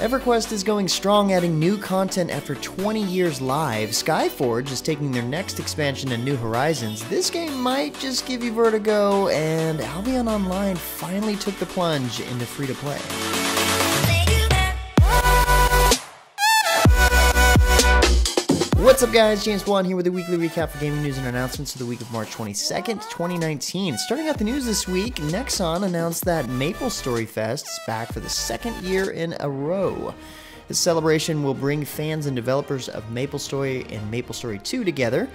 EverQuest is going strong, adding new content after 20 years live. Skyforge is taking their next expansion to New Horizons. This game might just give you vertigo, and Albion Online finally took the plunge into free-to-play. What's up guys, James1 here with a weekly recap for gaming news and announcements for the week of March 22nd, 2019. Starting out the news this week, Nexon announced that MapleStory Fest is back for the second year in a row. This celebration will bring fans and developers of MapleStory and MapleStory 2 together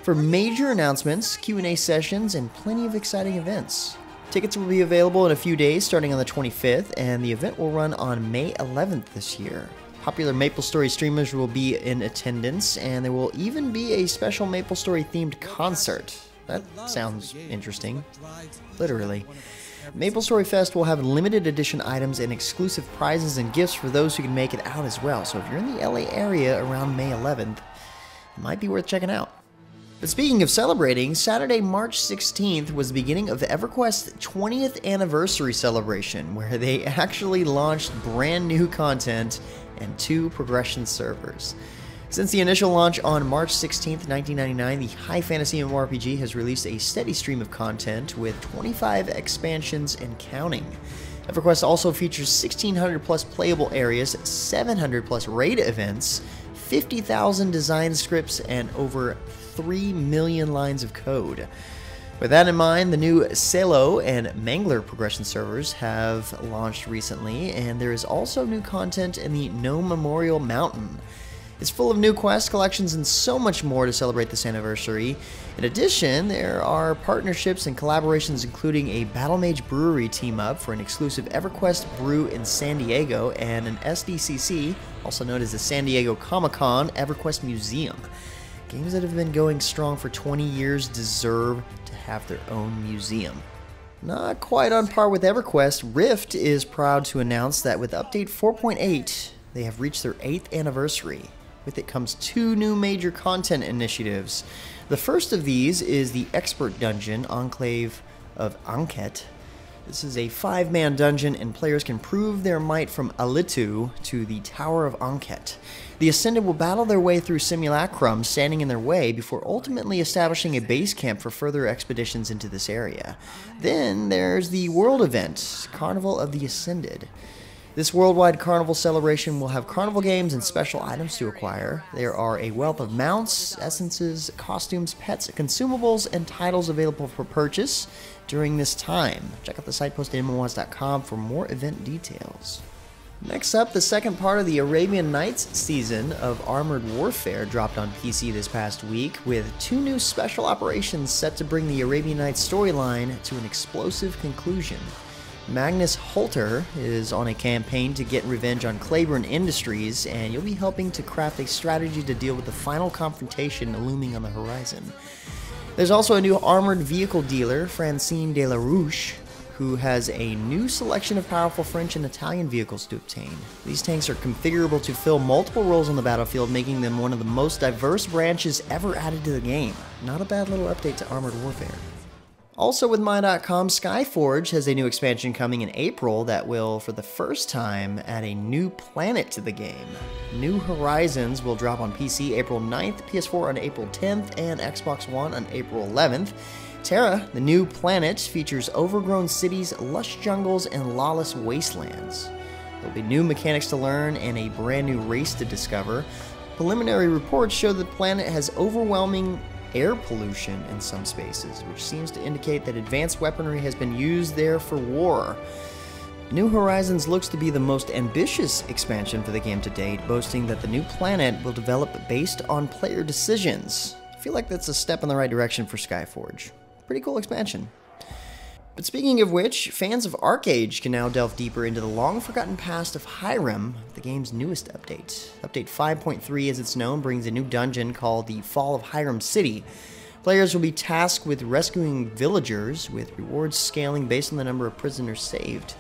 for major announcements, Q&A sessions, and plenty of exciting events. Tickets will be available in a few days starting on the 25th, and the event will run on May 11th this year. Popular MapleStory streamers will be in attendance, and there will even be a special MapleStory themed concert. That sounds interesting. Literally. MapleStory Fest will have limited edition items and exclusive prizes and gifts for those who can make it out as well. So if you're in the LA area around May 11th, it might be worth checking out. But speaking of celebrating, Saturday, March 16th was the beginning of the EverQuest 20th anniversary celebration, where they actually launched brand new content and 2 progression servers. Since the initial launch on March 16th, 1999, the high fantasy MMORPG has released a steady stream of content with 25 expansions and counting. EverQuest also features 1,600 plus playable areas, 700 plus raid events, 50,000 design scripts, and over 3 million lines of code. With that in mind, the new Salo and Mangler progression servers have launched recently, and there is also new content in the No Memorial Mountain. It's full of new quest collections and so much more to celebrate this anniversary. In addition, there are partnerships and collaborations including a Battle Mage Brewery team-up for an exclusive EverQuest brew in San Diego and an SDCC, also known as the San Diego Comic-Con EverQuest Museum. Games that have been going strong for 20 years deserve to have their own museum. Not quite on par with EverQuest, Rift is proud to announce that with update 4.8, they have reached their 8th anniversary. With it comes 2 new major content initiatives. The first of these is the Expert Dungeon, Enclave of Anket. This is a 5-man dungeon, and players can prove their might from Alitu to the Tower of Anket. The Ascended will battle their way through simulacrums standing in their way before ultimately establishing a base camp for further expeditions into this area. Then there's the World event, Carnival of the Ascended. This worldwide carnival celebration will have carnival games and special items to acquire. There are a wealth of mounts, essences, costumes, pets, consumables, and titles available for purchase during this time. Check out the site posted at MMOs.com for more event details. Next up, the second part of the Arabian Nights season of Armored Warfare dropped on PC this past week, with 2 new special operations set to bring the Arabian Nights storyline to an explosive conclusion. Magnus Holter is on a campaign to get revenge on Claiborne Industries, and you'll be helping to craft a strategy to deal with the final confrontation looming on the horizon. There's also a new armored vehicle dealer, Francine de la Rouche, who has a new selection of powerful French and Italian vehicles to obtain. These tanks are configurable to fill multiple roles on the battlefield, making them one of the most diverse branches ever added to the game. Not a bad little update to Armored Warfare. Also with My.com, Skyforge has a new expansion coming in April that will, for the first time, add a new planet to the game. New Horizons will drop on PC April 9th, PS4 on April 10th, and Xbox One on April 11th. Terra, the new planet, features overgrown cities, lush jungles, and lawless wastelands. There'll be new mechanics to learn and a brand new race to discover. Preliminary reports show the planet has overwhelming air pollution in some spaces, which seems to indicate that advanced weaponry has been used there for war. New Horizons looks to be the most ambitious expansion for the game to date, boasting that the new planet will develop based on player decisions. I feel like that's a step in the right direction for Skyforge. Pretty cool expansion. But speaking of which, fans of ArcheAge can now delve deeper into the long-forgotten past of Hiram, the game's newest update. Update 5.3, as it's known, brings a new dungeon called the Fall of Hiram City. Players will be tasked with rescuing villagers, with rewards scaling based on the number of prisoners saved.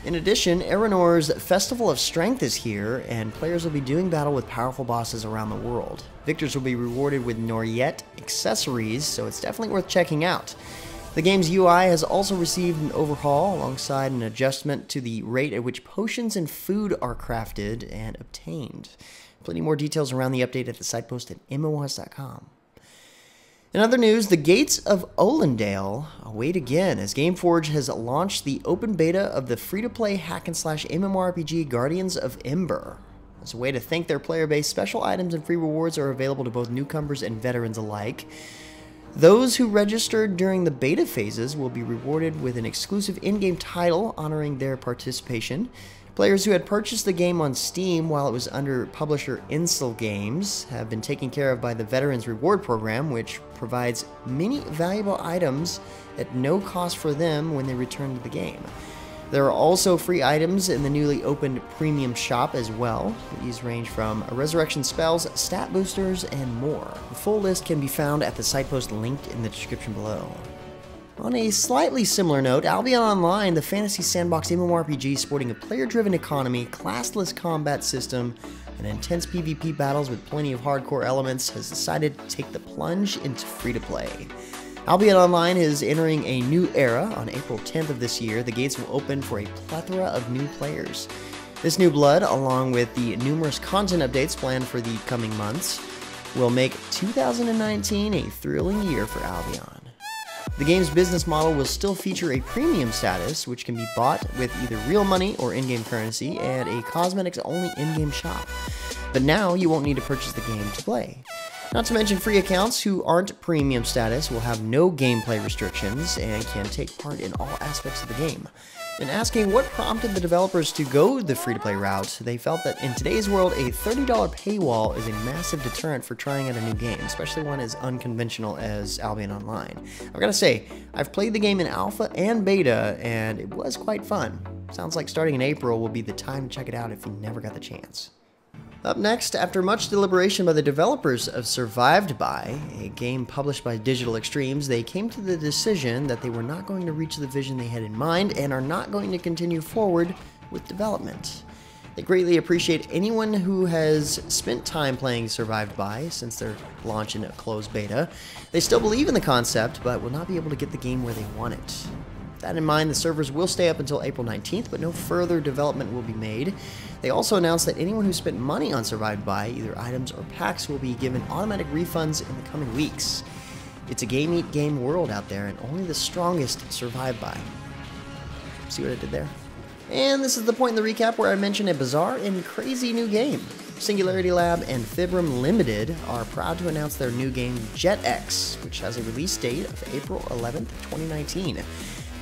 In addition, Eranor's Festival of Strength is here, and players will be doing battle with powerful bosses around the world. Victors will be rewarded with Noriette accessories, so it's definitely worth checking out. The game's UI has also received an overhaul alongside an adjustment to the rate at which potions and food are crafted and obtained. Plenty more details around the update at the site post at MapleStory.com. In other news, the gates of Olendale await again as Gameforge has launched the open beta of the free-to-play hack-and-slash MMORPG Guardians of Ember. As a way to thank their player base, special items and free rewards are available to both newcomers and veterans alike. Those who registered during the beta phases will be rewarded with an exclusive in-game title honoring their participation. Players who had purchased the game on Steam while it was under publisher Insel Games have been taken care of by the Veterans Reward Program, which provides many valuable items at no cost for them when they return to the game. There are also free items in the newly opened premium shop as well. These range from resurrection spells, stat boosters, and more. The full list can be found at the site post linked in the description below. On a slightly similar note, Albion Online, the fantasy sandbox MMORPG sporting a player-driven economy, classless combat system, and intense PvP battles with plenty of hardcore elements, has decided to take the plunge into free-to-play. Albion Online is entering a new era. On April 10th of this year, the gates will open for a plethora of new players. This new blood, along with the numerous content updates planned for the coming months, will make 2019 a thrilling year for Albion. The game's business model will still feature a premium status, which can be bought with either real money or in-game currency, and a cosmetics-only in-game shop. But now you won't need to purchase the game to play. Not to mention free accounts who aren't premium status will have no gameplay restrictions and can take part in all aspects of the game. In asking what prompted the developers to go the free-to-play route, they felt that in today's world, a $30 paywall is a massive deterrent for trying out a new game, especially one as unconventional as Albion Online. I've got to say, I've played the game in alpha and beta, and it was quite fun. Sounds like starting in April will be the time to check it out if you never got the chance. Up next, after much deliberation by the developers of Survived By, a game published by Digital Extremes, they came to the decision that they were not going to reach the vision they had in mind and are not going to continue forward with development. They greatly appreciate anyone who has spent time playing Survived By since their launch in a closed beta. They still believe in the concept, but will not be able to get the game where they want it. With that in mind, the servers will stay up until April 19th, but no further development will be made. They also announced that anyone who spent money on Survived By, either items or packs, will be given automatic refunds in the coming weeks. It's a game-eat-game world out there, and only the strongest survive by. See what I did there? And this is the point in the recap where I mention a bizarre and crazy new game. Singularity Lab and Fibram Limited are proud to announce their new game, JetX, which has a release date of April 11th, 2019.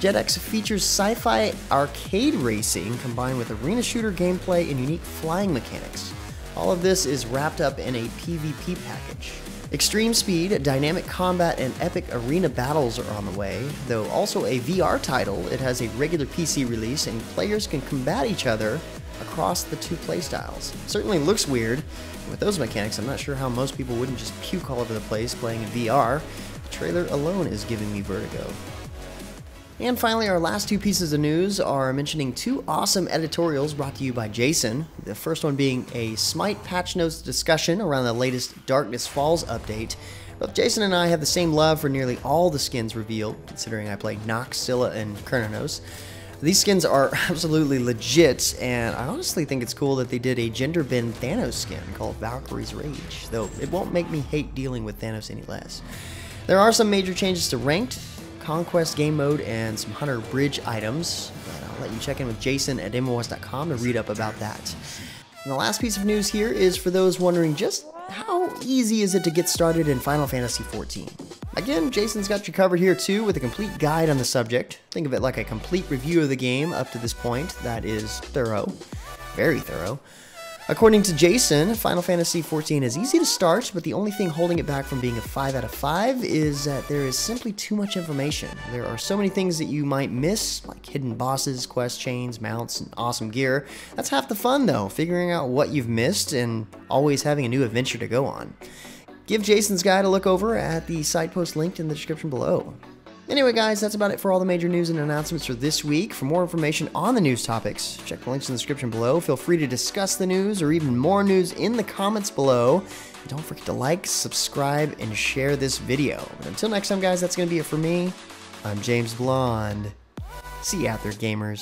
JetX features sci-fi arcade racing combined with arena shooter gameplay and unique flying mechanics. All of this is wrapped up in a PvP package. Extreme speed, dynamic combat, and epic arena battles are on the way. Though also a VR title, it has a regular PC release and players can combat each other across the two playstyles. It certainly looks weird. With those mechanics, I'm not sure how most people wouldn't just puke all over the place playing in VR. The trailer alone is giving me vertigo. And finally, our last two pieces of news are mentioning two awesome editorials brought to you by Jason. The first one being a Smite patch notes discussion around the latest Darkness Falls update. Both Jason and I have the same love for nearly all the skins revealed, considering I play Nox, Scylla, and Kernanos. These skins are absolutely legit, and I honestly think it's cool that they did a gender-bend Thanos skin called Valkyrie's Rage, though it won't make me hate dealing with Thanos any less. There are some major changes to Ranked, Conquest game mode, and some Hunter Bridge items, but I'll let you check in with Jason at MapleStory.com to read up about that. And the last piece of news here is for those wondering just how easy is it to get started in Final Fantasy XIV. Again, Jason's got you covered here too with a complete guide on the subject. Think of it like a complete review of the game up to this point that is thorough, very thorough. According to Jason, Final Fantasy XIV is easy to start, but the only thing holding it back from being a 5 out of 5 is that there is simply too much information. There are so many things that you might miss, like hidden bosses, quest chains, mounts, and awesome gear. That's half the fun though, figuring out what you've missed and always having a new adventure to go on. Give Jason's guide a look over at the site post linked in the description below. Anyway guys, that's about it for all the major news and announcements for this week. For more information on the news topics, check the links in the description below. Feel free to discuss the news or even more news in the comments below. And don't forget to like, subscribe, and share this video. But until next time guys, that's going to be it for me. I'm James Blonde. See you out there, gamers.